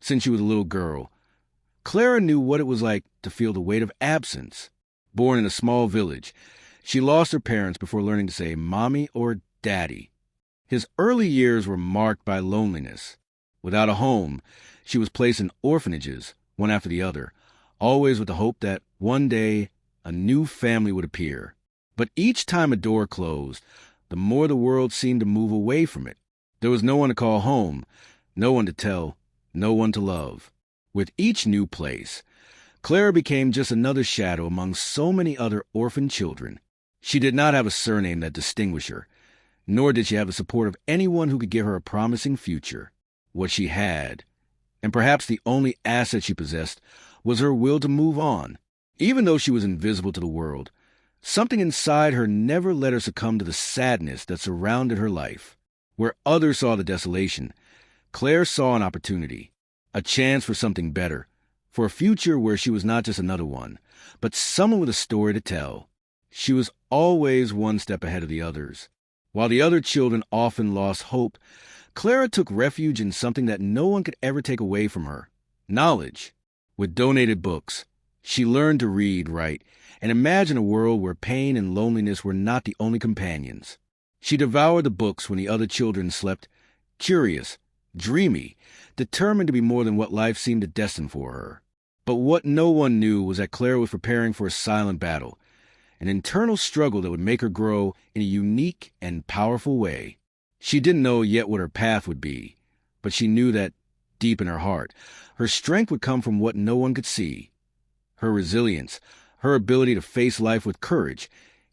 since she was a little girl. Clara knew what it was like to feel the weight of absence. Born in a small village, she lost her parents before learning to say mommy or daddy. His early years were marked by loneliness. Without a home, she was placed in orphanages, one after the other, always with the hope that one day a new family would appear. But each time a door closed, the more the world seemed to move away from it. There was no one to call home, no one to tell, no one to love. With each new place, Clara became just another shadow among so many other orphan children. She did not have a surname that distinguished her, nor did she have the support of anyone who could give her a promising future. What she had, and perhaps the only asset she possessed, was her will to move on. Even though she was invisible to the world, something inside her never let her succumb to the sadness that surrounded her life. Where others saw the desolation, Claire saw an opportunity, a chance for something better, for a future where she was not just another one, but someone with a story to tell. She was always one step ahead of the others. While the other children often lost hope, Clara took refuge in something that no one could ever take away from her: knowledge. With donated books, she learned to read, write, and imagine a world where pain and loneliness were not the only companions. She devoured the books when the other children slept, curious, dreamy, determined to be more than what life seemed to destine for her. But what no one knew was that Clara was preparing for a silent battle, an internal struggle that would make her grow in a unique and powerful way. She didn't know yet what her path would be, but she knew that, deep in her heart, her strength would come from what no one could see. Her resilience, her ability to face life with courage,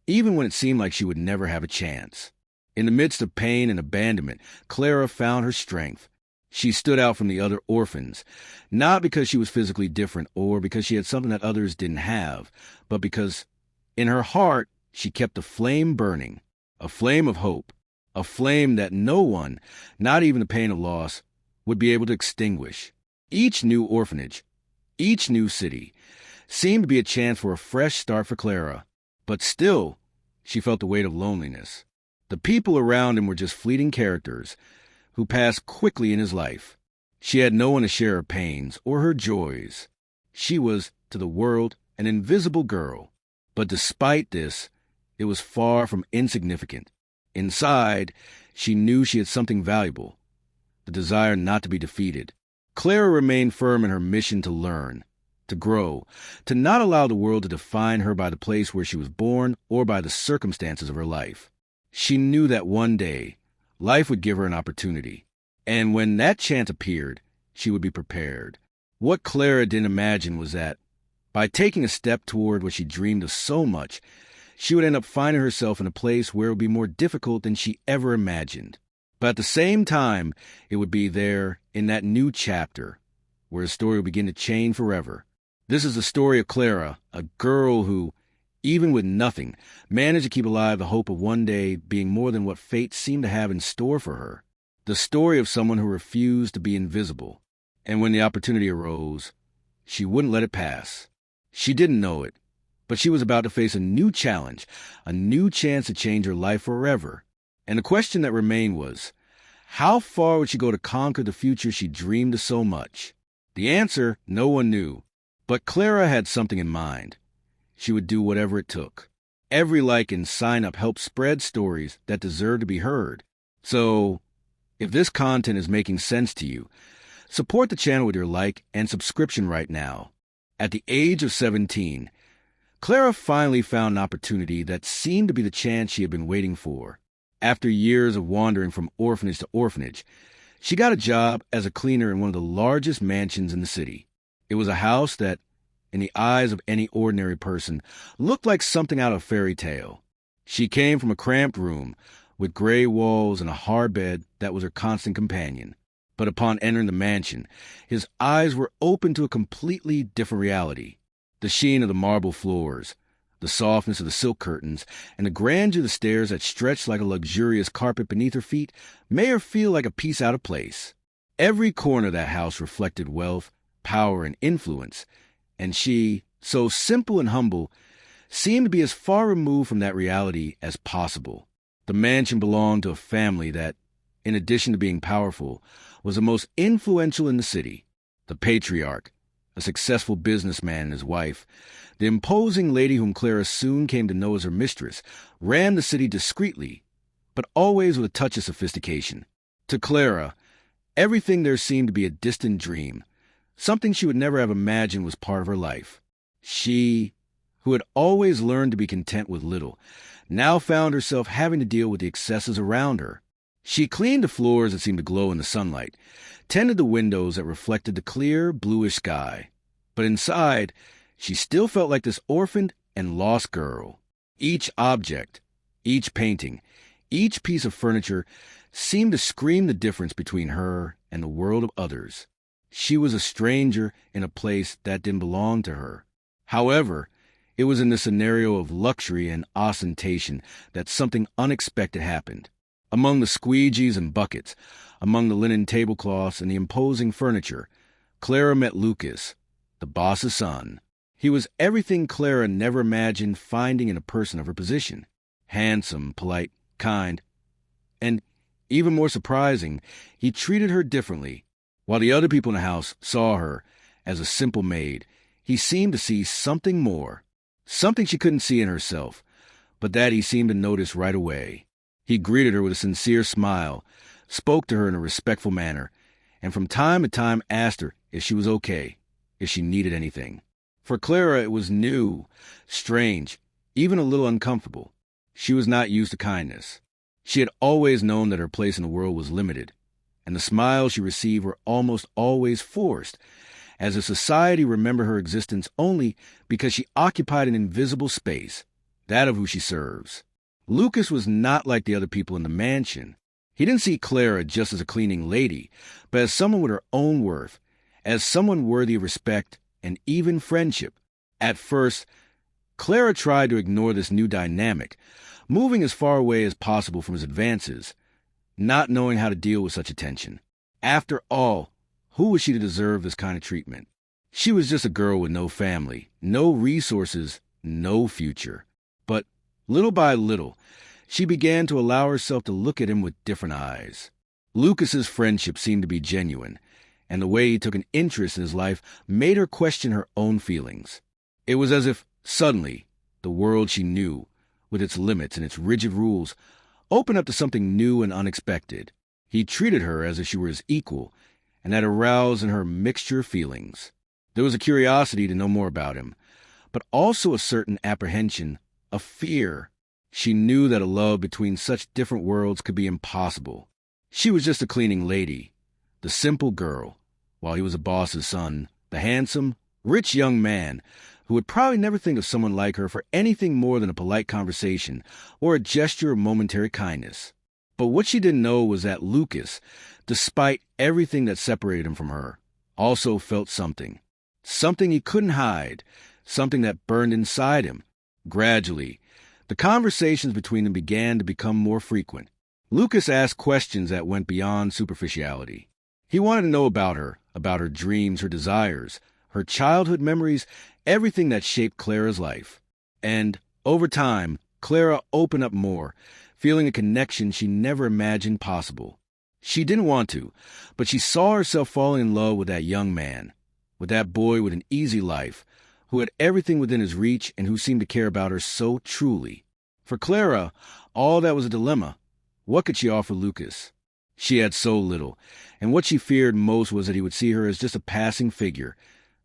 even when it seemed like she would never have a chance. In the midst of pain and abandonment, Clara found her strength. She stood out from the other orphans, not because she was physically different or because she had something that others didn't have, but because in her heart she kept a flame burning, a flame of hope, a flame that no one, not even the pain of loss, would be able to extinguish. Each new orphanage, each new city, seemed to be a chance for a fresh start for Clara, but still she felt the weight of loneliness. The people around him were just fleeting characters who passed quickly in his life. She had no one to share her pains or her joys. She was, to the world, an invisible girl. But despite this, it was far from insignificant. Inside, she knew she had something valuable, the desire not to be defeated. Clara remained firm in her mission to learn, to grow, to not allow the world to define her by the place where she was born or by the circumstances of her life. She knew that one day, life would give her an opportunity, and when that chance appeared, she would be prepared. What Clara didn't imagine was that, by taking a step toward what she dreamed of so much, she would end up finding herself in a place where it would be more difficult than she ever imagined. But at the same time, it would be there, in that new chapter, where the story would begin to change forever. This is the story of Clara, a girl who, even with nothing, managed to keep alive the hope of one day being more than what fate seemed to have in store for her. The story of someone who refused to be invisible, and when the opportunity arose, she wouldn't let it pass. She didn't know it, but she was about to face a new challenge, a new chance to change her life forever. And the question that remained was, how far would she go to conquer the future she dreamed of so much? The answer, no one knew, but Clara had something in mind. She would do whatever it took. Every like and sign up helped spread stories that deserve to be heard. So, if this content is making sense to you, support the channel with your like and subscription right now. At the age of 17, Clara finally found an opportunity that seemed to be the chance she had been waiting for. After years of wandering from orphanage to orphanage, she got a job as a cleaner in one of the largest mansions in the city. It was a house that, in the eyes of any ordinary person, looked like something out of a fairy tale. She came from a cramped room with gray walls and a hard bed that was her constant companion. But upon entering the mansion, his eyes were open to a completely different reality. The sheen of the marble floors, the softness of the silk curtains, and the grandeur of the stairs that stretched like a luxurious carpet beneath her feet made her feel like a piece out of place. Every corner of that house reflected wealth, power, and influence, and she, so simple and humble, seemed to be as far removed from that reality as possible. The mansion belonged to a family that, in addition to being powerful, was the most influential in the city. The the patriarch, a successful businessman and his wife, the imposing lady whom Clara soon came to know as her mistress, ran the city discreetly, but always with a touch of sophistication. To Clara, everything there seemed to be a distant dream, something she would never have imagined was part of her life. She, who had always learned to be content with little, now found herself having to deal with the excesses around her. She cleaned the floors that seemed to glow in the sunlight, tended the windows that reflected the clear, bluish sky. But inside, she still felt like this orphaned and lost girl. Each object, each painting, each piece of furniture seemed to scream the difference between her and the world of others. She was a stranger in a place that didn't belong to her. However, it was in this scenario of luxury and ostentation that something unexpected happened. Among the squeegees and buckets, among the linen tablecloths and the imposing furniture, Clara met Lucas, the boss's son. He was everything Clara never imagined finding in a person of her position. Handsome, polite, kind, and, even more surprising, he treated her differently. While the other people in the house saw her as a simple maid, he seemed to see something more, something she couldn't see in herself, but that he seemed to notice right away. He greeted her with a sincere smile, spoke to her in a respectful manner, and from time to time asked her if she was okay, if she needed anything. For Clara, it was new, strange, even a little uncomfortable. She was not used to kindness. She had always known that her place in the world was limited, and the smiles she received were almost always forced, as if society remembered her existence only because she occupied an invisible space, that of who she serves. Lucas was not like the other people in the mansion. He didn't see Clara just as a cleaning lady, but as someone with her own worth, as someone worthy of respect and even friendship. At first, Clara tried to ignore this new dynamic, moving as far away as possible from his advances, not knowing how to deal with such attention. After all, who was she to deserve this kind of treatment? She was just a girl with no family, no resources, no future. But little by little, she began to allow herself to look at him with different eyes. Lucas's friendship seemed to be genuine, and the way he took an interest in his life made her question her own feelings. It was as if, suddenly, the world she knew, with its limits and its rigid rules, opened up to something new and unexpected. He treated her as if she were his equal, and that aroused in her mixture of feelings. There was a curiosity to know more about him, but also a certain apprehension, a fear. She knew that a love between such different worlds could be impossible. She was just a cleaning lady, the simple girl, while he was a boss's son, the handsome, rich young man who would probably never think of someone like her for anything more than a polite conversation or a gesture of momentary kindness. But what she didn't know was that Lucas, despite everything that separated him from her, also felt something. Something he couldn't hide, something that burned inside him. Gradually, the conversations between them began to become more frequent. Lucas asked questions that went beyond superficiality. He wanted to know about her dreams, her desires, her childhood memories, everything that shaped Clara's life. And, over time, Clara opened up more, feeling a connection she never imagined possible. She didn't want to, but she saw herself falling in love with that young man, with that boy with an easy life, who had everything within his reach and who seemed to care about her so truly. For Clara, all that was a dilemma. What could she offer Lucas? She had so little, and what she feared most was that he would see her as just a passing figure,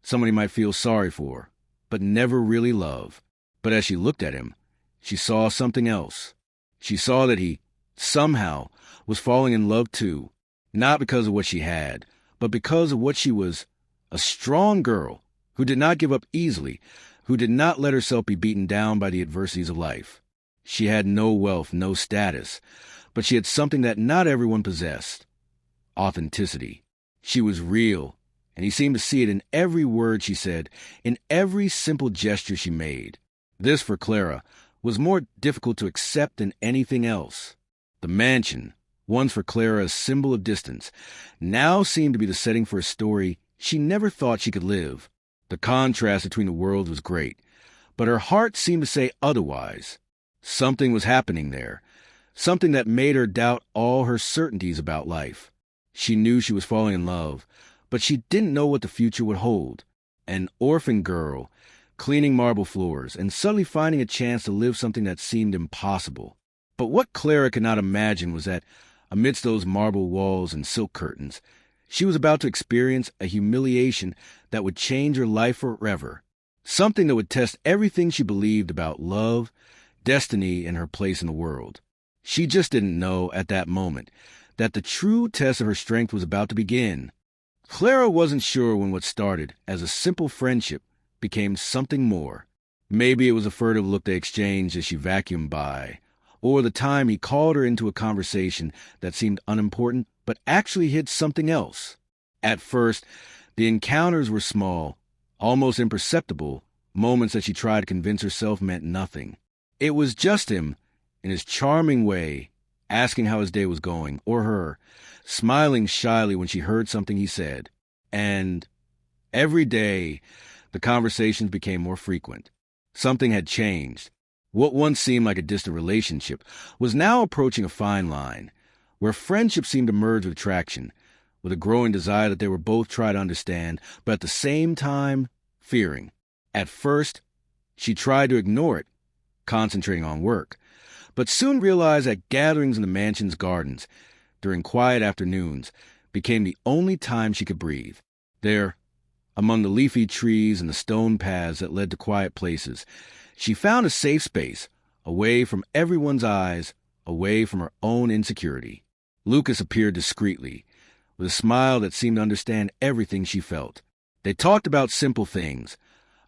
someone he might feel sorry for, but never really love. But as she looked at him, she saw something else. She saw that he, somehow, was falling in love too, not because of what she had, but because of what she was, a strong girl who did not give up easily, who did not let herself be beaten down by the adversities of life. She had no wealth, no status, but she had something that not everyone possessed: authenticity. She was real, and he seemed to see it in every word she said, in every simple gesture she made. This, for Clara, was more difficult to accept than anything else. The mansion, once for Clara a symbol of distance, now seemed to be the setting for a story she never thought she could live. The contrast between the worlds was great, but her heart seemed to say otherwise. Something was happening there, something that made her doubt all her certainties about life. She knew she was falling in love, but she didn't know what the future would hold. An orphan girl, cleaning marble floors, and suddenly finding a chance to live something that seemed impossible. But what Clara could not imagine was that, amidst those marble walls and silk curtains, she was about to experience a humiliation that would change her life forever. Something that would test everything she believed about love, destiny, and her place in the world. She just didn't know at that moment that the true test of her strength was about to begin. Clara wasn't sure when what started as a simple friendship became something more. Maybe it was a furtive look they exchanged as she vacuumed by, or the time he called her into a conversation that seemed unimportant but actually hid something else. At first, the encounters were small, almost imperceptible, moments that she tried to convince herself meant nothing. It was just him, in his charming way, asking how his day was going, or her, smiling shyly when she heard something he said. And every day, the conversations became more frequent. Something had changed. What once seemed like a distant relationship was now approaching a fine line, where friendship seemed to merge with attraction, with a growing desire that they were both trying to understand, but at the same time, fearing. At first, she tried to ignore it, concentrating on work, but soon realized that gatherings in the mansion's gardens, during quiet afternoons, became the only time she could breathe. There, among the leafy trees and the stone paths that led to quiet places, she found a safe space, away from everyone's eyes, away from her own insecurity. Lucas appeared discreetly, with a smile that seemed to understand everything she felt. They talked about simple things,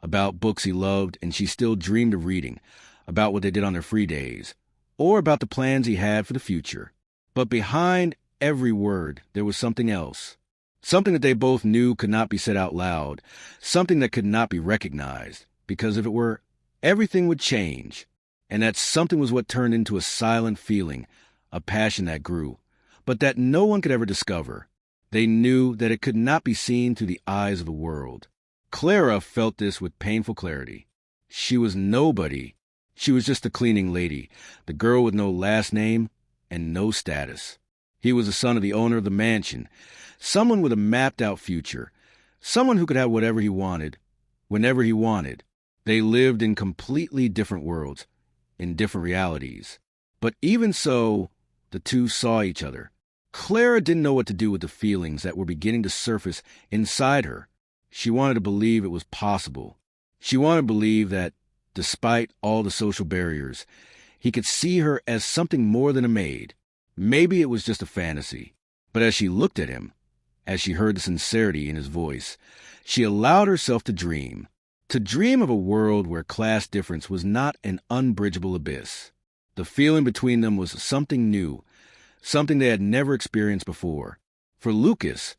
about books he loved and she still dreamed of reading, about what they did on their free days, or about the plans he had for the future. But behind every word, there was something else. Something that they both knew could not be said out loud, something that could not be recognized, because if it were, everything would change. And that something was what turned into a silent feeling, a passion that grew, but that no one could ever discover. They knew that it could not be seen through the eyes of the world. Clara felt this with painful clarity. She was nobody. She was just the cleaning lady, the girl with no last name and no status. He was the son of the owner of the mansion, someone with a mapped-out future, someone who could have whatever he wanted, whenever he wanted. They lived in completely different worlds, in different realities. But even so, the two saw each other. Clara didn't know what to do with the feelings that were beginning to surface inside her. She wanted to believe it was possible. She wanted to believe that, despite all the social barriers, he could see her as something more than a maid. Maybe it was just a fantasy. But as she looked at him, as she heard the sincerity in his voice, she allowed herself to dream of a world where class difference was not an unbridgeable abyss. The feeling between them was something new, something they had never experienced before. For Lucas,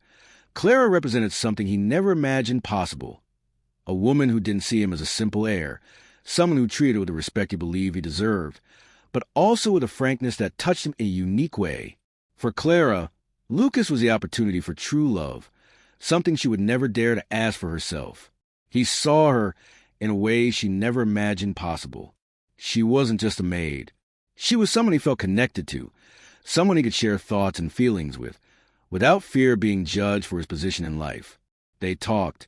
Clara represented something he never imagined possible. A woman who didn't see him as a simple heir, someone who treated him with the respect he believed he deserved, but also with a frankness that touched him in a unique way. For Clara, Lucas was the opportunity for true love, something she would never dare to ask for herself. He saw her in a way she never imagined possible. She wasn't just a maid. She was someone he felt connected to, someone he could share thoughts and feelings with, without fear of being judged for his position in life. They talked,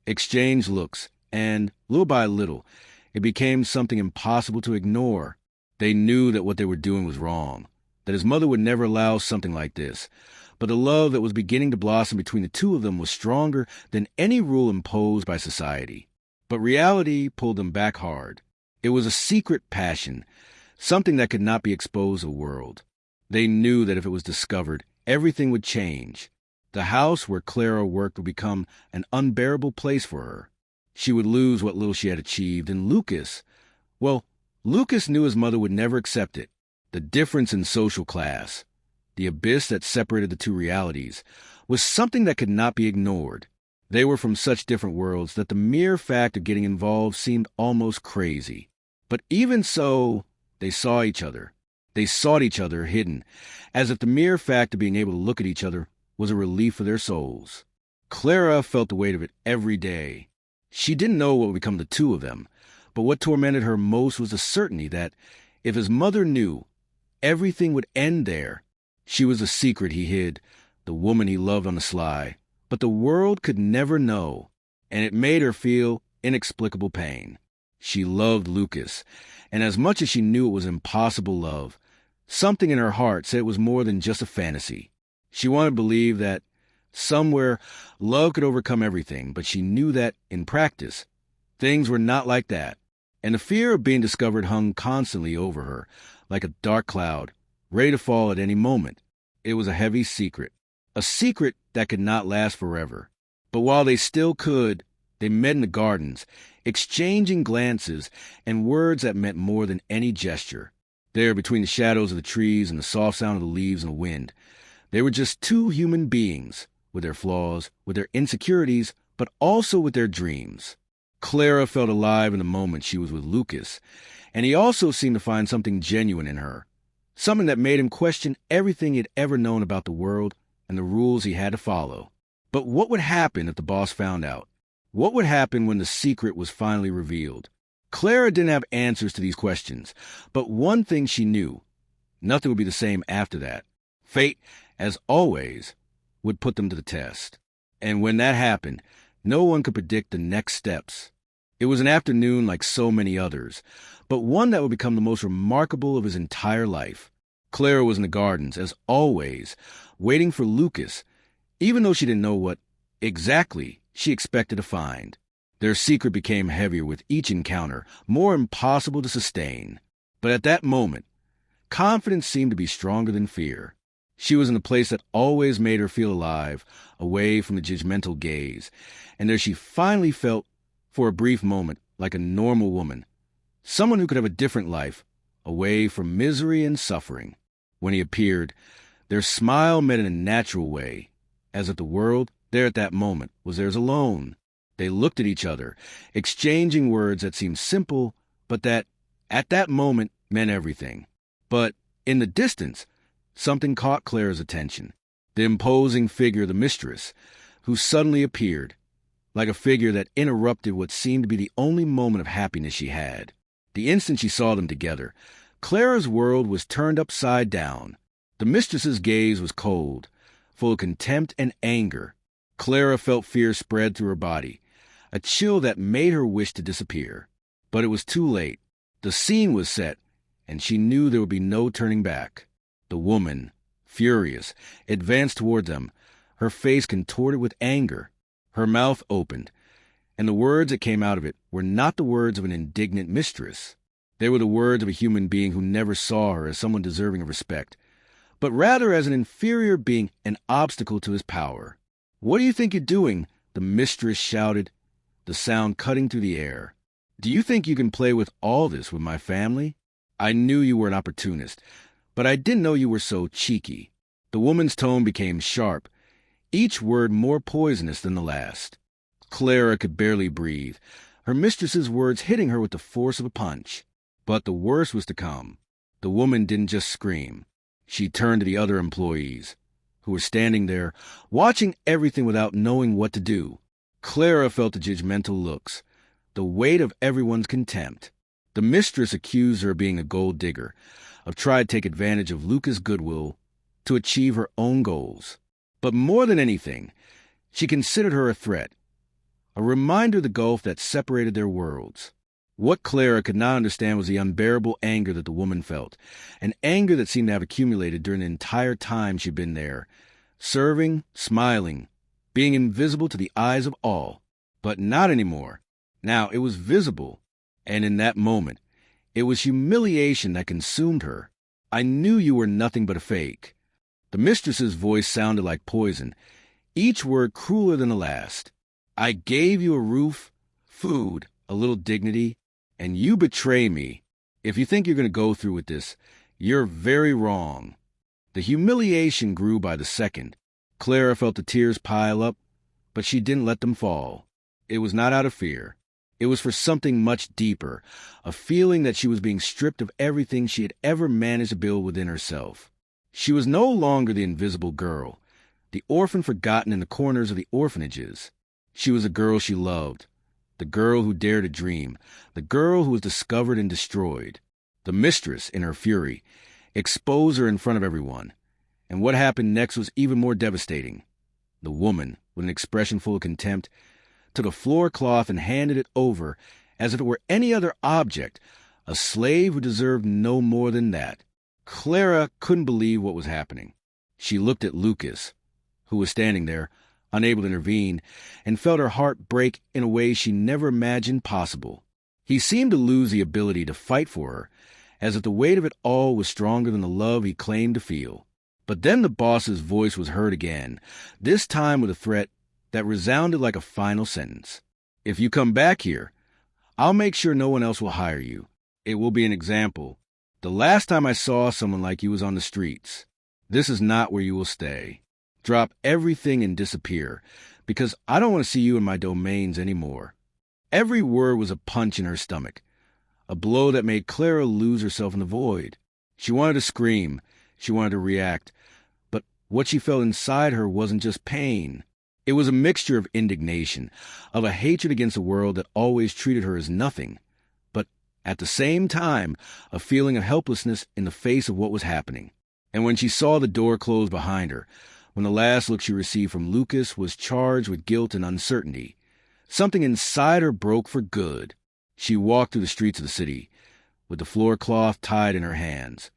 exchanged looks, and, little by little, it became something impossible to ignore. They knew that what they were doing was wrong, that his mother would never allow something like this, but the love that was beginning to blossom between the two of them was stronger than any rule imposed by society. But reality pulled them back hard. It was a secret passion, something that could not be exposed to the world. They knew that if it was discovered, everything would change. The house where Clara worked would become an unbearable place for her. She would lose what little she had achieved, and Lucas knew his mother would never accept it. The difference in social class, the abyss that separated the two realities, was something that could not be ignored. They were from such different worlds that the mere fact of getting involved seemed almost crazy. But even so, they saw each other. They sought each other hidden, as if the mere fact of being able to look at each other was a relief for their souls. Clara felt the weight of it every day. She didn't know what would become the two of them, but what tormented her most was the certainty that, if his mother knew, everything would end there. She was the secret he hid, the woman he loved on the sly, but the world could never know, and it made her feel inexplicable pain. She loved Lucas, and as much as she knew it was impossible love, something in her heart said it was more than just a fantasy. She wanted to believe that somewhere love could overcome everything, but she knew that, in practice, things were not like that, and the fear of being discovered hung constantly over her, like a dark cloud, ready to fall at any moment. It was a heavy secret, a secret that could not last forever. But while they still could, they met in the gardens, exchanging glances and words that meant more than any gesture. There, between the shadows of the trees and the soft sound of the leaves and the wind, they were just two human beings, with their flaws, with their insecurities, but also with their dreams. Clara felt alive in the moment she was with Lucas, and he also seemed to find something genuine in her, something that made him question everything he'd ever known about the world and the rules he had to follow. But what would happen if the boss found out? What would happen when the secret was finally revealed? Clara didn't have answers to these questions, but one thing she knew: nothing would be the same after that. Fate, as always, would put them to the test. And when that happened, no one could predict the next steps. It was an afternoon like so many others, but one that would become the most remarkable of his entire life. Clara was in the gardens, as always, waiting for Lucas, even though she didn't know what exactly she expected to find. Their secret became heavier with each encounter, more impossible to sustain. But at that moment, confidence seemed to be stronger than fear. She was in the place that always made her feel alive, away from the judgmental gaze, and there she finally felt, for a brief moment, like a normal woman, someone who could have a different life, away from misery and suffering. When he appeared, their smile met in a natural way, as if the world, there at that moment, was theirs alone. They looked at each other, exchanging words that seemed simple, but that, at that moment, meant everything. But, in the distance, something caught Clara's attention: the imposing figure of the mistress, who suddenly appeared, like a figure that interrupted what seemed to be the only moment of happiness she had. The instant she saw them together, Clara's world was turned upside down. The mistress's gaze was cold, full of contempt and anger. Clara felt fear spread through her body, a chill that made her wish to disappear. But it was too late. The scene was set, and she knew there would be no turning back. The woman, furious, advanced toward them, her face contorted with anger. Her mouth opened, and the words that came out of it were not the words of an indignant mistress. They were the words of a human being who never saw her as someone deserving of respect, but rather as an inferior being, an obstacle to his power. "What do you think you're doing?" the mistress shouted, the sound cutting through the air. "Do you think you can play with all this with my family? I knew you were an opportunist, but I didn't know you were so cheeky." The woman's tone became sharp, each word more poisonous than the last. Clara could barely breathe, her mistress's words hitting her with the force of a punch. But the worst was to come. The woman didn't just scream. She turned to the other employees, who were standing there, watching everything without knowing what to do. Clara felt the judgmental looks, the weight of everyone's contempt. The mistress accused her of being a gold digger, of trying to take advantage of Lucas' goodwill to achieve her own goals. But more than anything, she considered her a threat, a reminder of the gulf that separated their worlds. What Clara could not understand was the unbearable anger that the woman felt, an anger that seemed to have accumulated during the entire time she'd been there, serving, smiling, being invisible to the eyes of all. But not anymore. Now it was visible, and in that moment, it was humiliation that consumed her. "I knew you were nothing but a fake." The mistress's voice sounded like poison, each word crueler than the last. "I gave you a roof, food, a little dignity, and you betray me. If you think you're going to go through with this, you're very wrong." The humiliation grew by the second. Clara felt the tears pile up, but she didn't let them fall. It was not out of fear. It was for something much deeper, a feeling that she was being stripped of everything she had ever managed to build within herself. She was no longer the invisible girl, the orphan forgotten in the corners of the orphanages. She was a girl she loved, the girl who dared to dream, the girl who was discovered and destroyed. The mistress, in her fury, exposed her in front of everyone. And what happened next was even more devastating. The woman with an expression full of contempt, took a floor cloth and handed it over as if it were any other object, a slave who deserved no more than that. Clara couldn't believe what was happening. She looked at Lucas, who was standing there, unable to intervene, and felt her heart break in a way she never imagined possible. He seemed to lose the ability to fight for her, as if the weight of it all was stronger than the love he claimed to feel. But then the boss's voice was heard again, this time with a threat that resounded like a final sentence. "If you come back here, I'll make sure no one else will hire you. It will be an example. The last time I saw someone like you was on the streets. This is not where you will stay. Drop everything and disappear, because I don't want to see you in my domains anymore." Every word was a punch in her stomach, a blow that made Clara lose herself in the void. She wanted to scream, she wanted to react, but what she felt inside her wasn't just pain. It was a mixture of indignation, of a hatred against a world that always treated her as nothing, but at the same time, a feeling of helplessness in the face of what was happening. And when she saw the door close behind her, when the last look she received from Lucas was charged with guilt and uncertainty, something inside her broke for good. She walked through the streets of the city, with the floor cloth tied in her hands,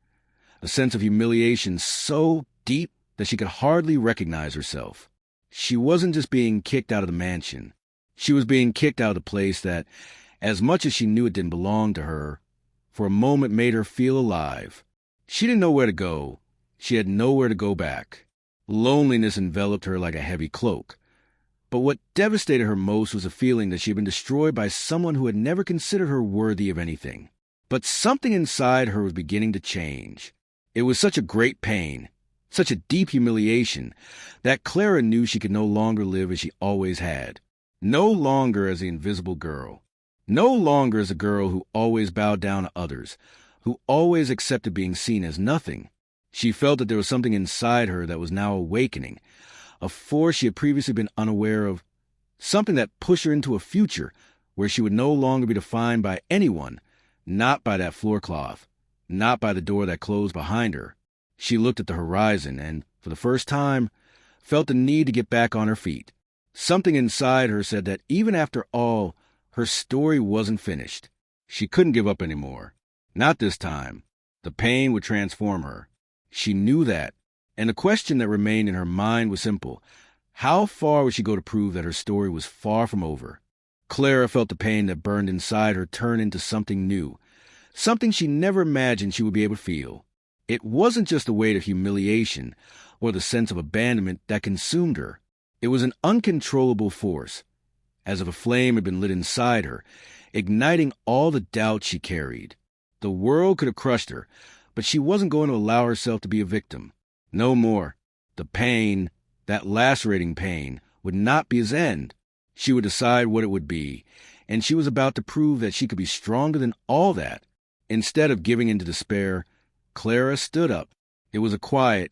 a sense of humiliation so deep that she could hardly recognize herself. She wasn't just being kicked out of the mansion. She was being kicked out of the place that, as much as she knew it didn't belong to her, for a moment made her feel alive. She didn't know where to go. She had nowhere to go back. Loneliness enveloped her like a heavy cloak. But what devastated her most was a feeling that she had been destroyed by someone who had never considered her worthy of anything. But something inside her was beginning to change. It was such a great pain, such a deep humiliation, that Clara knew she could no longer live as she always had. No longer as the invisible girl. No longer as a girl who always bowed down to others, who always accepted being seen as nothing. She felt that there was something inside her that was now awakening, a force she had previously been unaware of, something that pushed her into a future where she would no longer be defined by anyone, not by that floor cloth, not by the door that closed behind her. She looked at the horizon and, for the first time, felt the need to get back on her feet. Something inside her said that even after all, her story wasn't finished. She couldn't give up anymore. Not this time. The pain would transform her. She knew that. And the question that remained in her mind was simple. How far would she go to prove that her story was far from over? Clara felt the pain that burned inside her turn into something new, something she never imagined she would be able to feel. It wasn't just the weight of humiliation or the sense of abandonment that consumed her. It was an uncontrollable force, as if a flame had been lit inside her, igniting all the doubt she carried. The world could have crushed her, but she wasn't going to allow herself to be a victim. No more. The pain, that lacerating pain, would not be his end. She would decide what it would be, and she was about to prove that she could be stronger than all that. Instead of giving in to despair, Clara stood up. It was a quiet,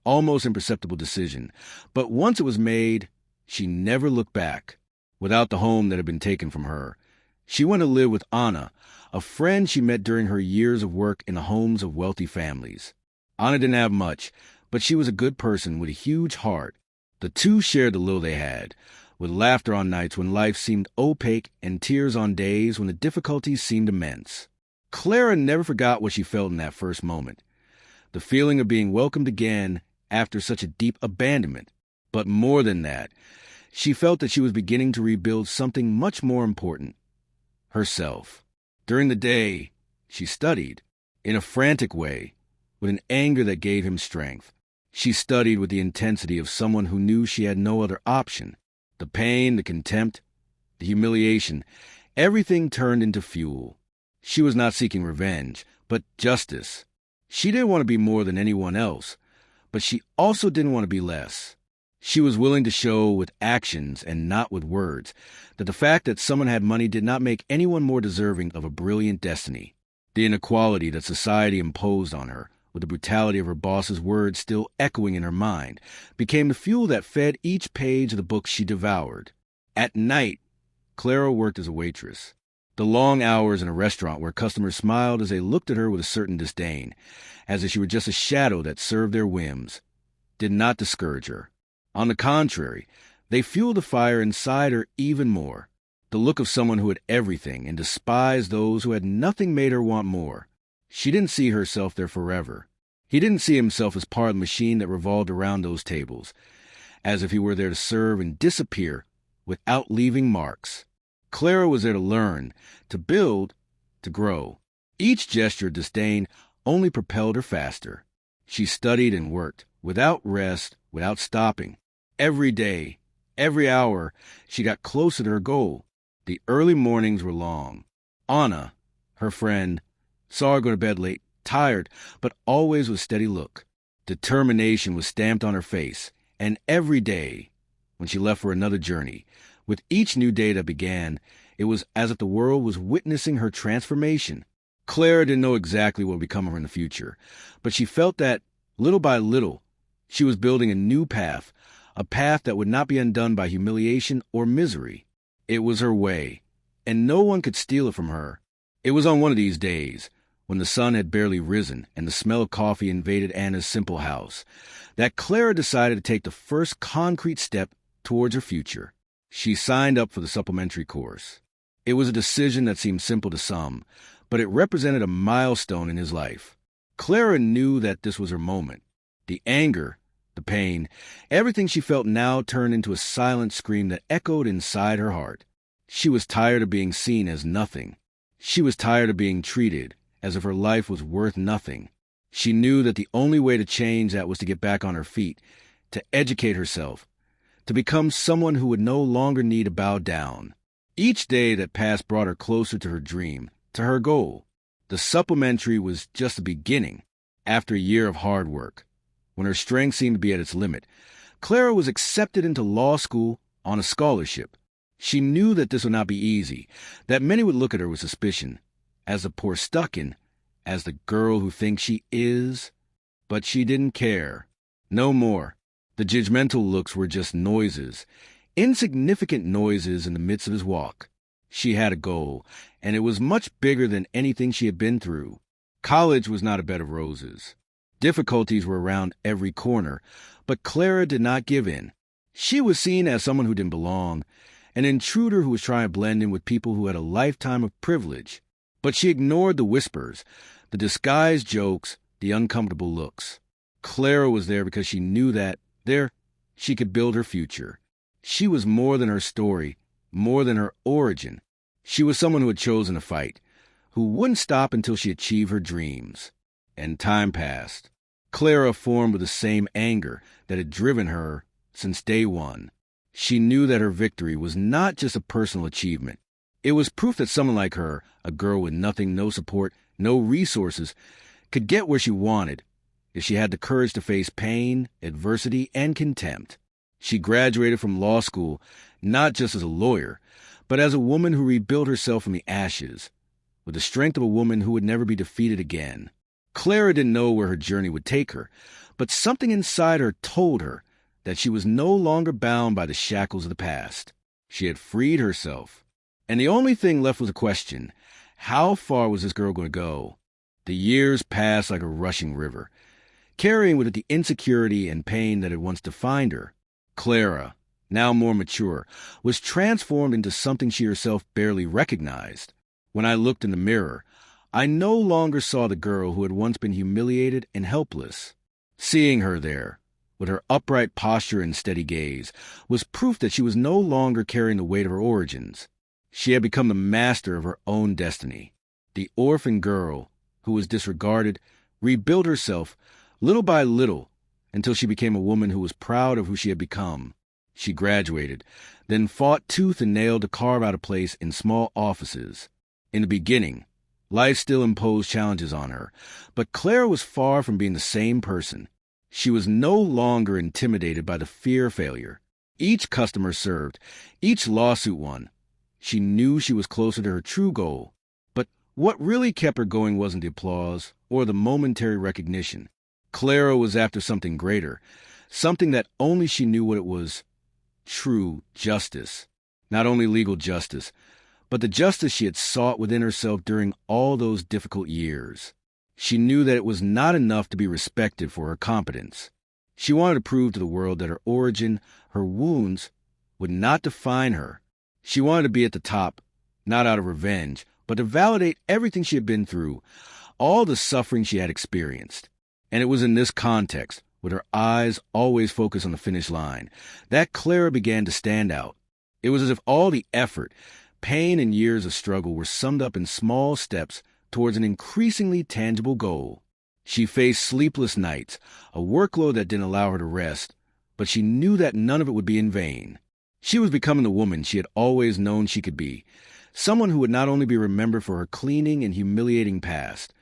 almost imperceptible decision, but once it was made, she never looked back. Without the home that had been taken from her, she went to live with Anna, a friend she met during her years of work in the homes of wealthy families. Anna didn't have much, but she was a good person with a huge heart. The two shared the little they had, with laughter on nights when life seemed opaque and tears on days when the difficulties seemed immense. Clara never forgot what she felt in that first moment, the feeling of being welcomed again after such a deep abandonment. But more than that, she felt that she was beginning to rebuild something much more important, herself. During the day, she studied, in a frantic way, with an anger that gave him strength. She studied with the intensity of someone who knew she had no other option. The pain, the contempt, the humiliation, everything turned into fuel. She was not seeking revenge, but justice. She didn't want to be more than anyone else, but she also didn't want to be less. She was willing to show with actions and not with words that the fact that someone had money did not make anyone more deserving of a brilliant destiny. The inequality that society imposed on her, with the brutality of her boss's words still echoing in her mind, became the fuel that fed each page of the book she devoured. At night, Clara worked as a waitress. The long hours in a restaurant where customers smiled as they looked at her with a certain disdain, as if she were just a shadow that served their whims, did not discourage her. On the contrary, They fueled the fire inside her even more. The look of someone who had everything and despised those who had nothing made her want more. She didn't see herself there forever. He didn't see himself as part of the machine that revolved around those tables, as if he were there to serve and disappear without leaving marks. Clara was there to learn, to build, to grow. Each gesture of disdain only propelled her faster. She studied and worked, without rest, without stopping. Every day, every hour, she got closer to her goal. The early mornings were long. Anna, her friend, saw her go to bed late, tired, but always with steady look. Determination was stamped on her face, and every day, when she left for another journey, with each new day that began, it was as if the world was witnessing her transformation. Clara didn't know exactly what would become of her in the future, but she felt that, little by little, she was building a new path, a path that would not be undone by humiliation or misery. It was her way, and no one could steal it from her. It was on one of these days, when the sun had barely risen and the smell of coffee invaded Anna's simple house, that Clara decided to take the first concrete step towards her future. She signed up for the supplementary course. It was a decision that seemed simple to some, but it represented a milestone in his life. Clara knew that this was her moment. The anger, the pain, everything she felt now turned into a silent scream that echoed inside her heart. She was tired of being seen as nothing. She was tired of being treated as if her life was worth nothing. She knew that the only way to change that was to get back on her feet, to educate herself, to become someone who would no longer need to bow down. Each day that passed brought her closer to her dream, to her goal. The supplementary was just the beginning. After a year of hard work, when her strength seemed to be at its limit, Clara was accepted into law school on a scholarship. She knew that this would not be easy, that many would look at her with suspicion, as the poor stuck-in, as the girl who thinks she is. But she didn't care. No more. The judgmental looks were just noises, insignificant noises in the midst of his walk. She had a goal, and it was much bigger than anything she had been through. College was not a bed of roses. Difficulties were around every corner, but Clara did not give in. She was seen as someone who didn't belong, an intruder who was trying to blend in with people who had a lifetime of privilege. But she ignored the whispers, the disguised jokes, the uncomfortable looks. Clara was there because she knew that, there, she could build her future. She was more than her story, more than her origin. She was someone who had chosen to fight, who wouldn't stop until she achieved her dreams. And time passed. Clara formed with the same anger that had driven her since day one. She knew that her victory was not just a personal achievement. It was proof that someone like her, a girl with nothing, no support, no resources, could get where she wanted if she had the courage to face pain, adversity, and contempt. She graduated from law school not just as a lawyer, but as a woman who rebuilt herself from the ashes, with the strength of a woman who would never be defeated again. Clara didn't know where her journey would take her, but something inside her told her that she was no longer bound by the shackles of the past. She had freed herself. And the only thing left was a question. How far was this girl going to go? The years passed like a rushing river, carrying with it the insecurity and pain that had once defined her. Clara, now more mature, was transformed into something she herself barely recognized. When I looked in the mirror, I no longer saw the girl who had once been humiliated and helpless. Seeing her there, with her upright posture and steady gaze, was proof that she was no longer carrying the weight of her origins. She had become the master of her own destiny. The orphan girl, who was disregarded, rebuilt herself, little by little, until she became a woman who was proud of who she had become. She graduated, then fought tooth and nail to carve out a place in small offices. In the beginning, life still imposed challenges on her, but Clara was far from being the same person. She was no longer intimidated by the fear of failure. Each customer served, each lawsuit won. She knew she was closer to her true goal. But what really kept her going wasn't the applause or the momentary recognition. Clara was after something greater, something that only she knew what it was: true justice. Not only legal justice, but the justice she had sought within herself during all those difficult years. She knew that it was not enough to be respected for her competence. She wanted to prove to the world that her origin, her wounds, would not define her. She wanted to be at the top, not out of revenge, but to validate everything she had been through, all the suffering she had experienced. And it was in this context, with her eyes always focused on the finish line, that Clara began to stand out. It was as if all the effort, pain, and years of struggle were summed up in small steps towards an increasingly tangible goal. She faced sleepless nights, a workload that didn't allow her to rest, but she knew that none of it would be in vain. She was becoming the woman she had always known she could be, someone who would not only be remembered for her cleaning and humiliating past,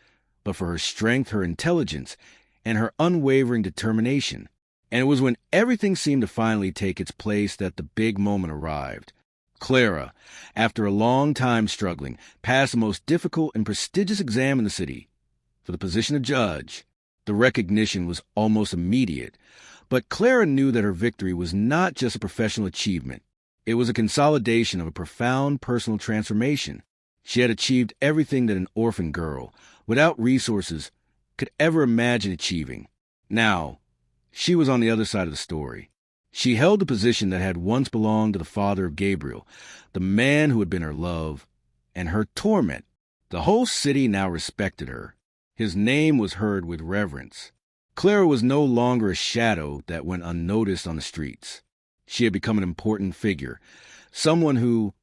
but for her strength, her intelligence, and her unwavering determination. And it was when everything seemed to finally take its place that the big moment arrived. Clara, after a long time struggling, passed the most difficult and prestigious exam in the city, for the position of judge. The recognition was almost immediate, but Clara knew that her victory was not just a professional achievement. It was a consolidation of a profound personal transformation. She had achieved everything that an orphan girl, without resources, could ever imagine achieving. Now, she was on the other side of the story. She held the position that had once belonged to the father of Gabriel, the man who had been her love and her torment. The whole city now respected her. His name was heard with reverence. Clara was no longer a shadow that went unnoticed on the streets. She had become an important figure, someone who,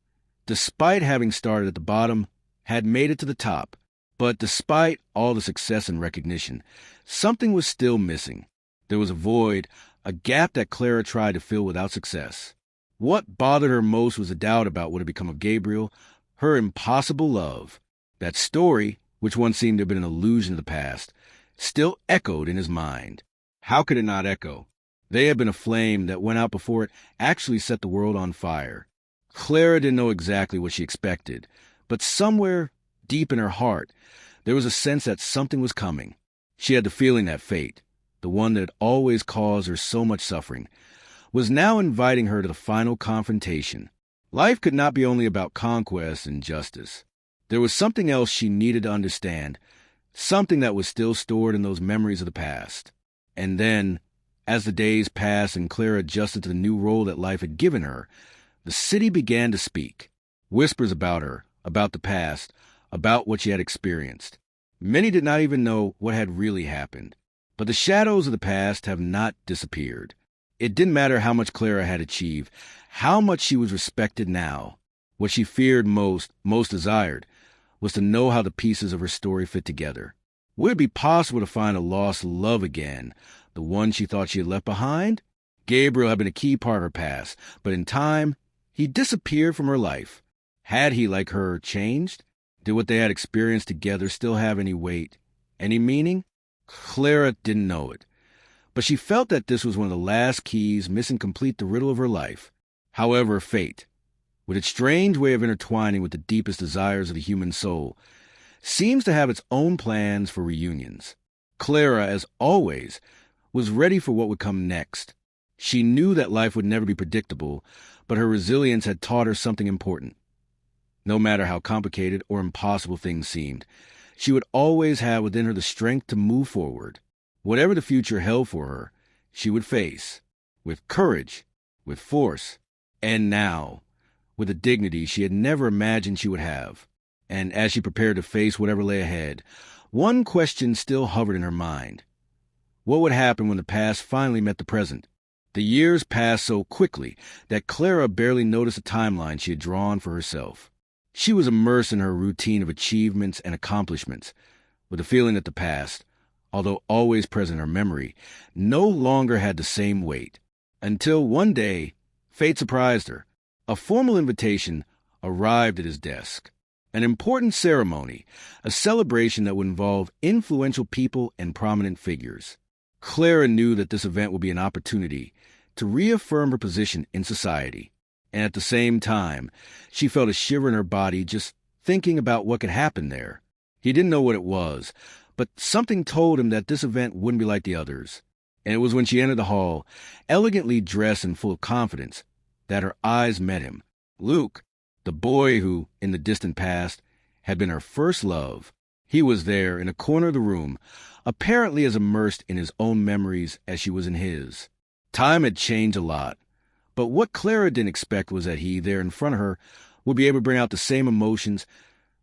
despite having started at the bottom, had made it to the top. But despite all the success and recognition, something was still missing. There was a void, a gap that Clara tried to fill without success. What bothered her most was a doubt about what had become of Gabriel, her impossible love. That story, which once seemed to have been an illusion of the past, still echoed in his mind. How could it not echo? They had been a flame that went out before it actually set the world on fire. Clara didn't know exactly what she expected, but somewhere deep in her heart, there was a sense that something was coming. She had the feeling that fate, the one that had always caused her so much suffering, was now inviting her to the final confrontation. Life could not be only about conquest and justice. There was something else she needed to understand, something that was still stored in those memories of the past. And then, as the days passed and Clara adjusted to the new role that life had given her, the city began to speak. Whispers about her, about the past, about what she had experienced. Many did not even know what had really happened. But the shadows of the past have not disappeared. It didn't matter how much Clara had achieved, how much she was respected now. What she feared most desired, was to know how the pieces of her story fit together. Would it be possible to find a lost love again, the one she thought she had left behind? Gabriel had been a key part of her past, but in time, he disappeared from her life. Had he, like her, changed? Did what they had experienced together still have any weight, any meaning? Clara didn't know it, but she felt that this was one of the last keys missing to complete the riddle of her life. However, fate, with its strange way of intertwining with the deepest desires of the human soul, seems to have its own plans for reunions. Clara, as always, was ready for what would come next. She knew that life would never be predictable, but her resilience had taught her something important. No matter how complicated or impossible things seemed, she would always have within her the strength to move forward. Whatever the future held for her, she would face, with courage, with force, and now, with a dignity she had never imagined she would have. And as she prepared to face whatever lay ahead, one question still hovered in her mind. What would happen when the past finally met the present? The years passed so quickly that Clara barely noticed the timeline she had drawn for herself. She was immersed in her routine of achievements and accomplishments, with the feeling that the past, although always present in her memory, no longer had the same weight. Until one day, fate surprised her. A formal invitation arrived at his desk. An important ceremony, a celebration that would involve influential people and prominent figures. Clara knew that this event would be an opportunity to reaffirm her position in society. And at the same time, she felt a shiver in her body just thinking about what could happen there. He didn't know what it was, but something told him that this event wouldn't be like the others. And it was when she entered the hall, elegantly dressed and full of confidence, that her eyes met him. Luke, the boy who, in the distant past, had been her first love. He was there in a corner of the room, apparently as immersed in his own memories as she was in his. Time had changed a lot, But what Clara didn't expect was that he, there in front of her, would be able to bring out the same emotions,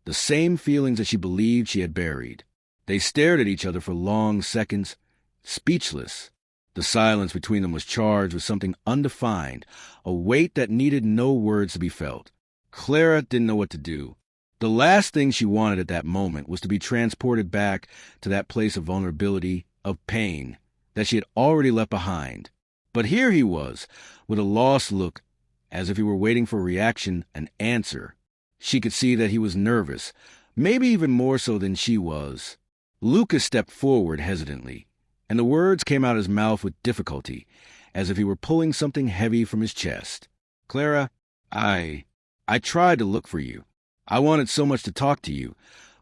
the same feelings that she believed she had buried. They stared at each other for long seconds, speechless. The silence between them was charged with something undefined, a weight that needed no words to be felt. Clara didn't know what to do. The last thing she wanted at that moment was to be transported back to that place of vulnerability, of pain, that she had already left behind. But here he was, with a lost look, as if he were waiting for a reaction, an answer. She could see that he was nervous, maybe even more so than she was. Lucas stepped forward hesitantly, and the words came out of his mouth with difficulty, as if he were pulling something heavy from his chest. "Clara, I tried to look for you. I wanted so much to talk to you,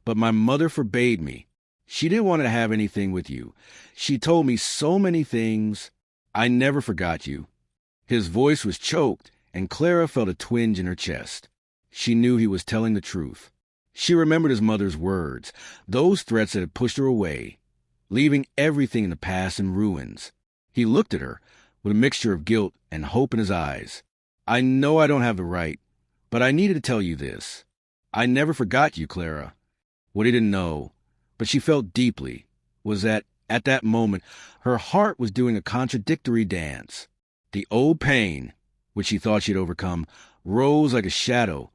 but my mother forbade me. She didn't want to have anything with you. She told me so many things. I never forgot you." His voice was choked, and Clara felt a twinge in her chest. She knew he was telling the truth. She remembered his mother's words, those threats that had pushed her away, leaving everything in the past in ruins. He looked at her, with a mixture of guilt and hope in his eyes. "I know I don't have the right, but I needed to tell you this. I never forgot you, Clara." What he didn't know, but she felt deeply, was that, at that moment, her heart was doing a contradictory dance. The old pain, which she thought she had overcome, rose like a shadow,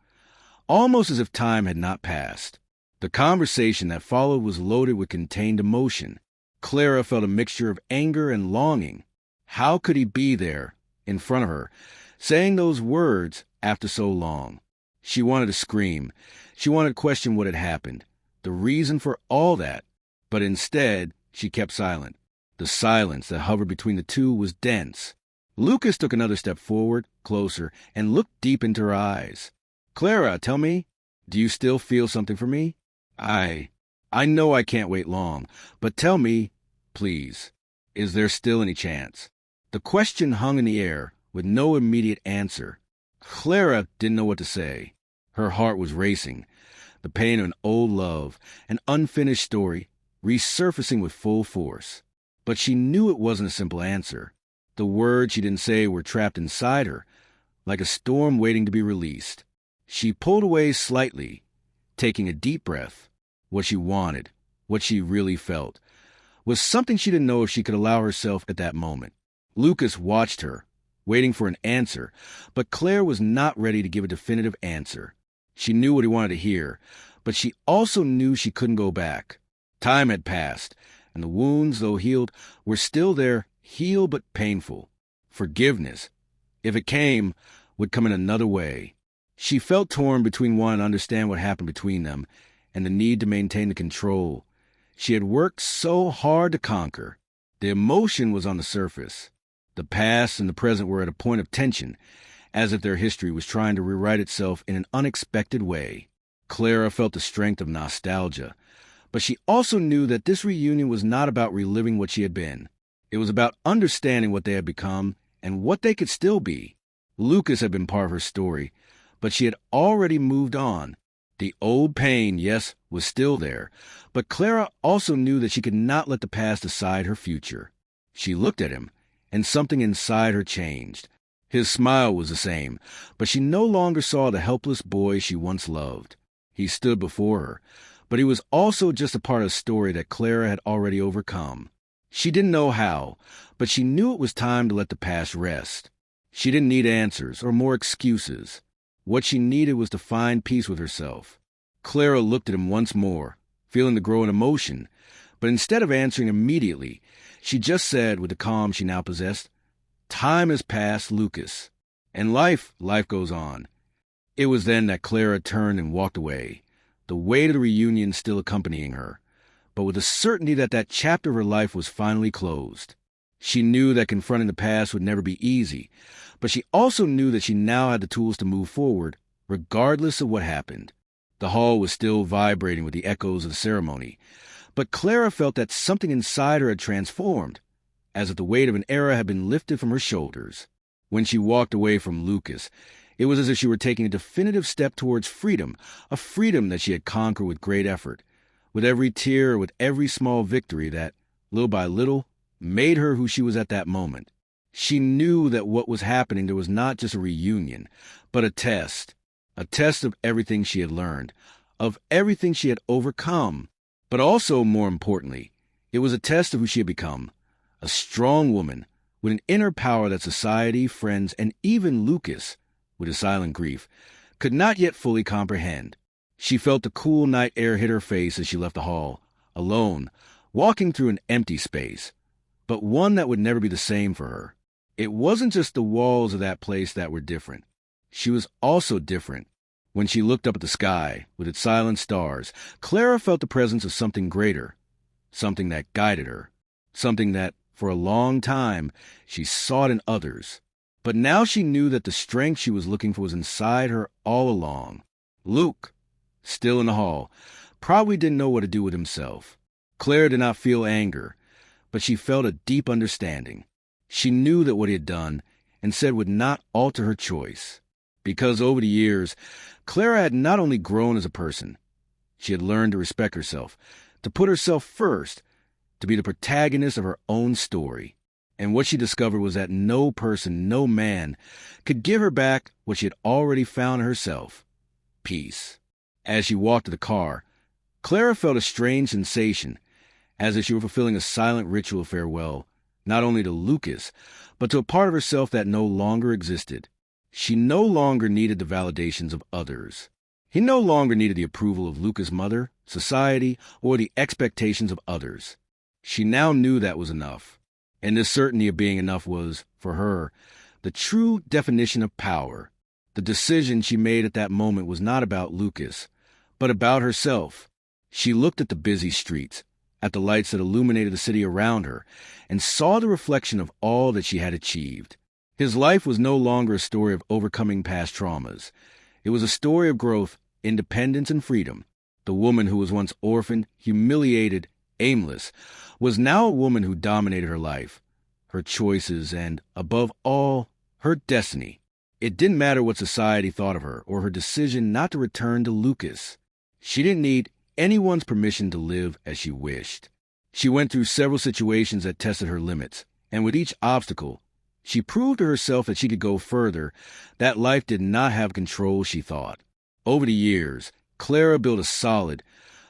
almost as if time had not passed. The conversation that followed was loaded with contained emotion. Clara felt a mixture of anger and longing. How could he be there, in front of her, saying those words after so long? She wanted to scream. She wanted to question what had happened, the reason for all that. But instead, she kept silent. The silence that hovered between the two was dense. Lucas took another step forward, closer, and looked deep into her eyes. "Clara, tell me, do you still feel something for me? I know I can't wait long, but tell me, please, is there still any chance?" The question hung in the air, with no immediate answer. Clara didn't know what to say. Her heart was racing. The pain of an old love, an unfinished story, resurfacing with full force. But she knew it wasn't a simple answer. The words she didn't say were trapped inside her, like a storm waiting to be released. She pulled away slightly, taking a deep breath. What she wanted, what she really felt, was something she didn't know if she could allow herself at that moment. Lucas watched her, waiting for an answer, but Claire was not ready to give a definitive answer. She knew what he wanted to hear, but she also knew she couldn't go back. Time had passed, and the wounds, though healed, were still there, healed but painful. Forgiveness, if it came, would come in another way. She felt torn between wanting to understand what happened between them and the need to maintain the control she had worked so hard to conquer. The emotion was on the surface. The past and the present were at a point of tension, as if their history was trying to rewrite itself in an unexpected way. Clara felt the strength of nostalgia, but she also knew that this reunion was not about reliving what she had been. It was about understanding what they had become and what they could still be. Lucas had been part of her story, but she had already moved on. The old pain, yes, was still there, but Clara also knew that she could not let the past decide her future. She looked at him, and something inside her changed. His smile was the same, but she no longer saw the helpless boy she once loved. He stood before her, but he was also just a part of a story that Clara had already overcome. She didn't know how, but she knew it was time to let the past rest. She didn't need answers or more excuses. What she needed was to find peace with herself. Clara looked at him once more, feeling the growing emotion, but instead of answering immediately, she just said with the calm she now possessed, "Time has passed, Lucas, and life goes on." It was then that Clara turned and walked away, the weight of the reunion still accompanying her, but with the certainty that that chapter of her life was finally closed. She knew that confronting the past would never be easy, but she also knew that she now had the tools to move forward, regardless of what happened. The hall was still vibrating with the echoes of the ceremony, but Clara felt that something inside her had transformed, as if the weight of an era had been lifted from her shoulders. When she walked away from Lucas, it was as if she were taking a definitive step towards freedom, a freedom that she had conquered with great effort, with every tear or with every small victory that, little by little, made her who she was at that moment. She knew that what was happening there was not just a reunion, but a test of everything she had learned, of everything she had overcome. But also, more importantly, it was a test of who she had become, a strong woman with an inner power that society, friends, and even Lucas, with his silent grief, could not yet fully comprehend. She felt the cool night air hit her face as she left the hall, alone, walking through an empty space, but one that would never be the same for her. It wasn't just the walls of that place that were different. She was also different. When she looked up at the sky, with its silent stars, Clara felt the presence of something greater, something that guided her, something that, for a long time, she sought in others. But now she knew that the strength she was looking for was inside her all along. Luke, still in the hall, probably didn't know what to do with himself. Clara did not feel anger, but she felt a deep understanding. She knew that what he had done and said would not alter her choice. Because over the years, Clara had not only grown as a person, she had learned to respect herself, to put herself first, to be the protagonist of her own story. And what she discovered was that no person, no man, could give her back what she had already found in herself: peace. As she walked to the car, Clara felt a strange sensation, as if she were fulfilling a silent ritual of farewell, not only to Lucas, but to a part of herself that no longer existed. She no longer needed the validations of others. He no longer needed the approval of Lucas' mother, society, or the expectations of others. She now knew that was enough. And this certainty of being enough was, for her, the true definition of power. The decision she made at that moment was not about Lucas, but about herself. She looked at the busy streets, at the lights that illuminated the city around her, and saw the reflection of all that she had achieved. His life was no longer a story of overcoming past traumas. It was a story of growth, independence, and freedom. The woman who was once orphaned, humiliated, aimless, was now a woman who dominated her life, her choices, and, above all, her destiny. It didn't matter what society thought of her or her decision not to return to Lucas. She didn't need anyone's permission to live as she wished. She went through several situations that tested her limits, and with each obstacle, she proved to herself that she could go further, that life did not have control she thought. Over the years, Clara built a solid,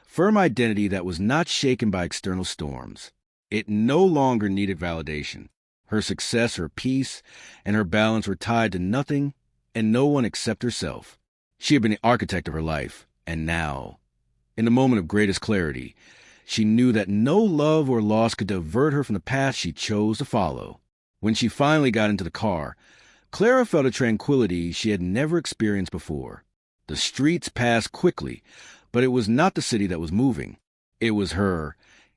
firm identity that was not shaken by external storms. It no longer needed validation. Her success, her peace, and her balance were tied to nothing and no one except herself. She had been the architect of her life, and now, in the moment of greatest clarity, she knew that no love or loss could divert her from the path she chose to follow. When she finally got into the car, Clara felt a tranquility she had never experienced before. The streets passed quickly, but it was not the city that was moving. It was her,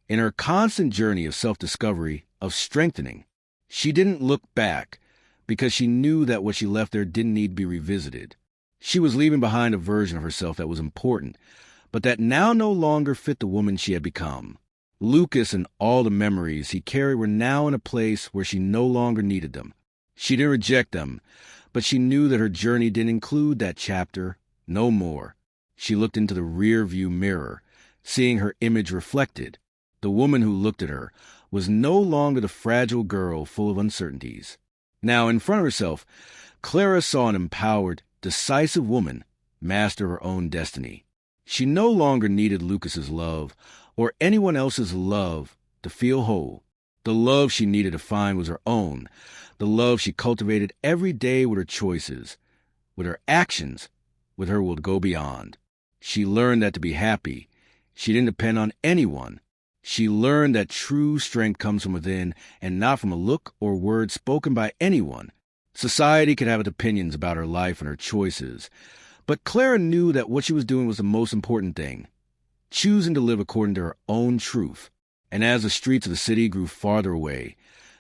in her constant journey of self-discovery, of strengthening. She didn't look back, because she knew that what she left there didn't need to be revisited. She was leaving behind a version of herself that was important, but that now no longer fit the woman she had become. Lucas and all the memories he carried were now in a place where she no longer needed them. She didn't reject them, but she knew that her journey didn't include that chapter no more. She looked into the rear-view mirror, seeing her image reflected. The woman who looked at her was no longer the fragile girl full of uncertainties. Now, in front of herself, Clara saw an empowered, decisive woman, master of her own destiny. She no longer needed Lucas's love or anyone else's love to feel whole. The love she needed to find was her own, the love she cultivated every day with her choices, with her actions, with her will to go beyond. She learned that to be happy, she didn't depend on anyone. She learned that true strength comes from within and not from a look or word spoken by anyone. Society could have its opinions about her life and her choices, but Clara knew that what she was doing was the most important thing, choosing to live according to her own truth. And as the streets of the city grew farther away,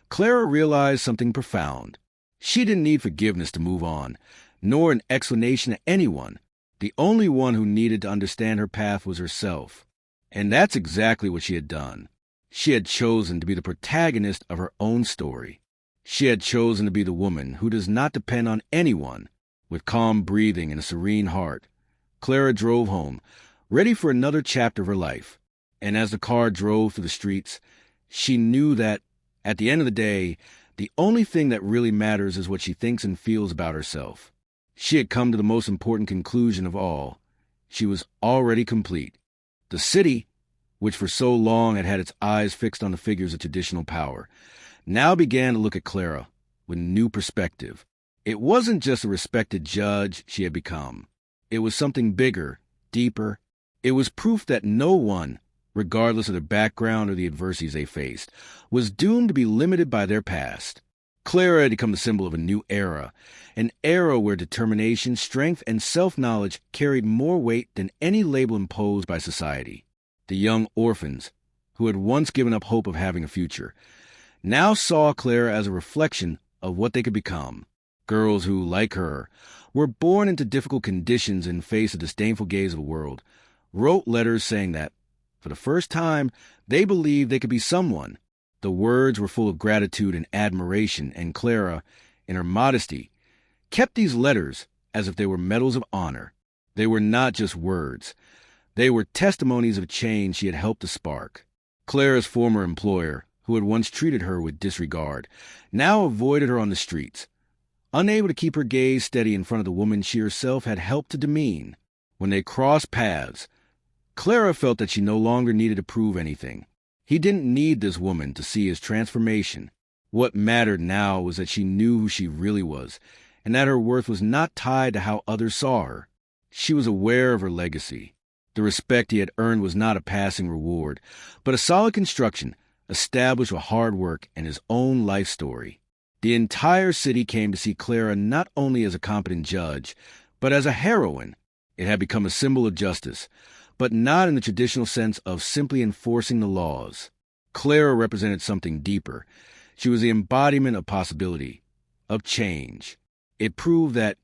Clara realized something profound. She didn't need forgiveness to move on, nor an explanation to anyone. The only one who needed to understand her path was herself. And that's exactly what she had done. She had chosen to be the protagonist of her own story. She had chosen to be the woman who does not depend on anyone. With calm breathing and a serene heart, Clara drove home, ready for another chapter of her life. And as the car drove through the streets, she knew that, at the end of the day, The only thing that really matters is what she thinks and feels about herself. She had come to the most important conclusion of all. She was already complete. The city, which for so long had had its eyes fixed on the figures of traditional power, now began to look at Clara with new perspective. It wasn't just a respected judge she had become. It was something bigger, deeper. It was proof that no one, regardless of their background or the adversities they faced, was doomed to be limited by their past. Clara had become the symbol of a new era, an era where determination, strength, and self-knowledge carried more weight than any label imposed by society. The young orphans, who had once given up hope of having a future, now saw Clara as a reflection of what they could become. Girls who, like her, were born into difficult conditions and faced the disdainful gaze of the world, wrote letters saying that, for the first time, they believed they could be someone. The words were full of gratitude and admiration, and Clara, in her modesty, kept these letters as if they were medals of honor. They were not just words. They were testimonies of change she had helped to spark. Clara's former employer, who had once treated her with disregard, now avoided her on the streets, unable to keep her gaze steady in front of the woman she herself had helped to demean. When they crossed paths, Clara felt that she no longer needed to prove anything. He didn't need this woman to see his transformation. What mattered now was that she knew who she really was, and that her worth was not tied to how others saw her. She was aware of her legacy. The respect he had earned was not a passing reward, but a solid construction established with hard work and his own life story. The entire city came to see Clara not only as a competent judge, but as a heroine. It had become a symbol of justice, but not in the traditional sense of simply enforcing the laws. Clara represented something deeper. She was the embodiment of possibility, of change. It proved that,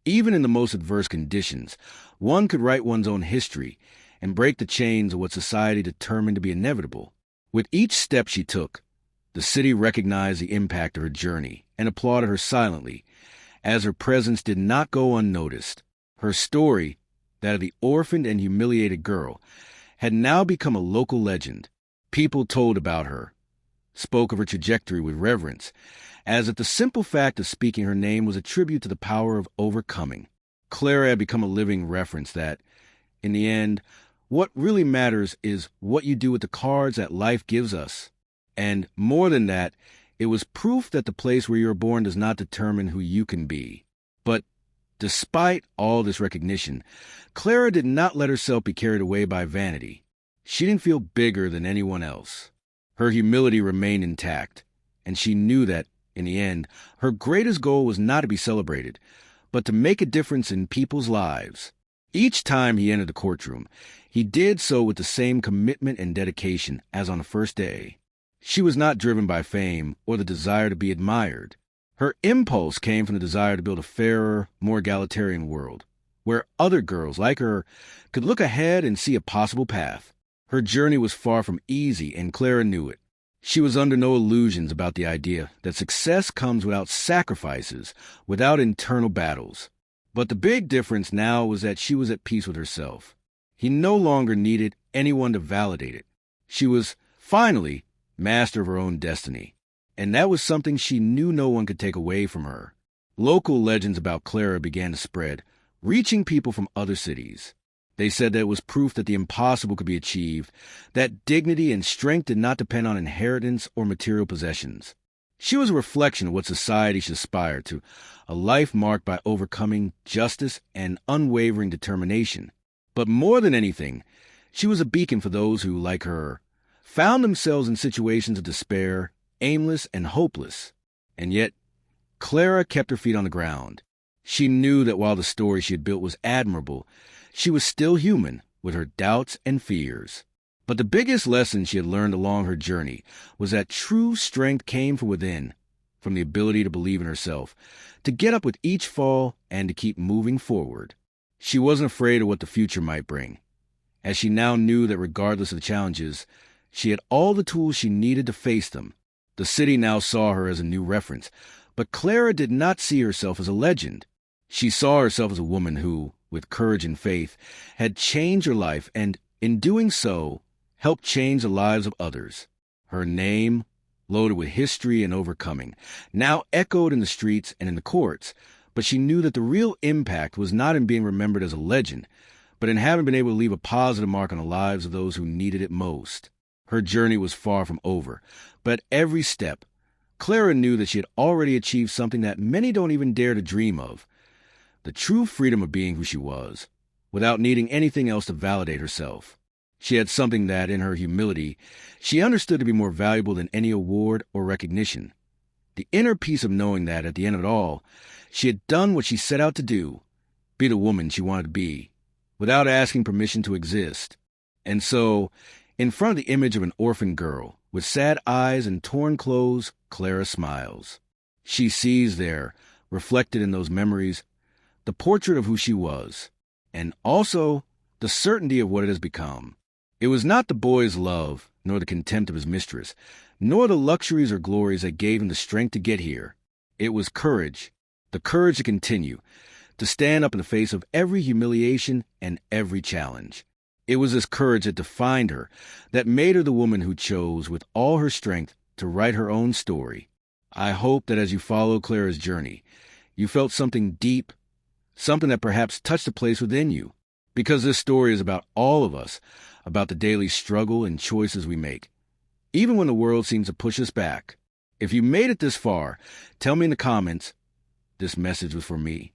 even in the most adverse conditions, one could write one's own history and break the chains of what society determined to be inevitable. With each step she took, the city recognized the impact of her journey and applauded her silently, as her presence did not go unnoticed. Her story, that of the orphaned and humiliated girl, had now become a local legend. People told about her, spoke of her trajectory with reverence, as if the simple fact of speaking her name was a tribute to the power of overcoming. Clara had become a living reference that, in the end, what really matters is what you do with the cards that life gives us. And more than that, it was proof that the place where you are born does not determine who you can be. But despite all this recognition, Clara did not let herself be carried away by vanity. She didn't feel bigger than anyone else. Her humility remained intact, and she knew that, in the end, her greatest goal was not to be celebrated, but to make a difference in people's lives. Each time he entered the courtroom, he did so with the same commitment and dedication as on the first day. She was not driven by fame or the desire to be admired. Her impulse came from the desire to build a fairer, more egalitarian world, where other girls like her could look ahead and see a possible path. Her journey was far from easy, and Clara knew it. She was under no illusions about the idea that success comes without sacrifices, without internal battles. But the big difference now was that she was at peace with herself. He no longer needed anyone to validate it. She was, finally, master of her own destiny. And that was something she knew no one could take away from her. Local legends about Clara began to spread, reaching people from other cities. They said that it was proof that the impossible could be achieved, that dignity and strength did not depend on inheritance or material possessions. She was a reflection of what society should aspire to, a life marked by overcoming justice and unwavering determination. But more than anything, she was a beacon for those who, like her, found themselves in situations of despair, aimless and hopeless. And yet, Clara kept her feet on the ground. She knew that while the story she had built was admirable, she was still human, with her doubts and fears. But the biggest lesson she had learned along her journey was that true strength came from within, from the ability to believe in herself, to get up with each fall and to keep moving forward. She wasn't afraid of what the future might bring, as she now knew that regardless of the challenges, she had all the tools she needed to face them. The city now saw her as a new reference, but Clara did not see herself as a legend. She saw herself as a woman who, with courage and faith, had changed her life and, in doing so, helped change the lives of others. Her name loaded with history and overcoming, now echoed in the streets and in the courts. But she knew that the real impact was not in being remembered as a legend, but in having been able to leave a positive mark on the lives of those who needed it most. Her journey was far from over, but at every step, Clara knew that she had already achieved something that many don't even dare to dream of: the true freedom of being who she was, without needing anything else to validate herself. She had something that, in her humility, she understood to be more valuable than any award or recognition. The inner peace of knowing that, at the end of it all, she had done what she set out to do, be the woman she wanted to be, without asking permission to exist. And so, in front of the image of an orphan girl, with sad eyes and torn clothes, Clara smiles. She sees there, reflected in those memories, the portrait of who she was, and also the certainty of what it has become. It was not the boy's love, nor the contempt of his mistress, nor the luxuries or glories that gave him the strength to get here. It was courage, the courage to continue, to stand up in the face of every humiliation and every challenge. It was this courage that defined her, that made her the woman who chose, with all her strength, to write her own story. I hope that as you follow Clara's journey, you felt something deep, something that perhaps touched a place within you, because this story is about all of us, about the daily struggle and choices we make, even when the world seems to push us back. If you made it this far, tell me in the comments, this message was for me.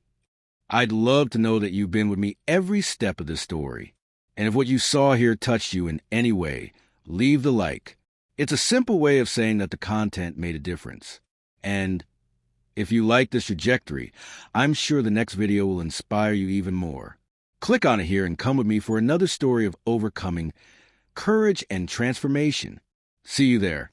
I'd love to know that you've been with me every step of this story. And if what you saw here touched you in any way, leave the like. It's a simple way of saying that the content made a difference. And if you like this trajectory, I'm sure the next video will inspire you even more. Click on it here and come with me for another story of overcoming, courage, and transformation. See you there.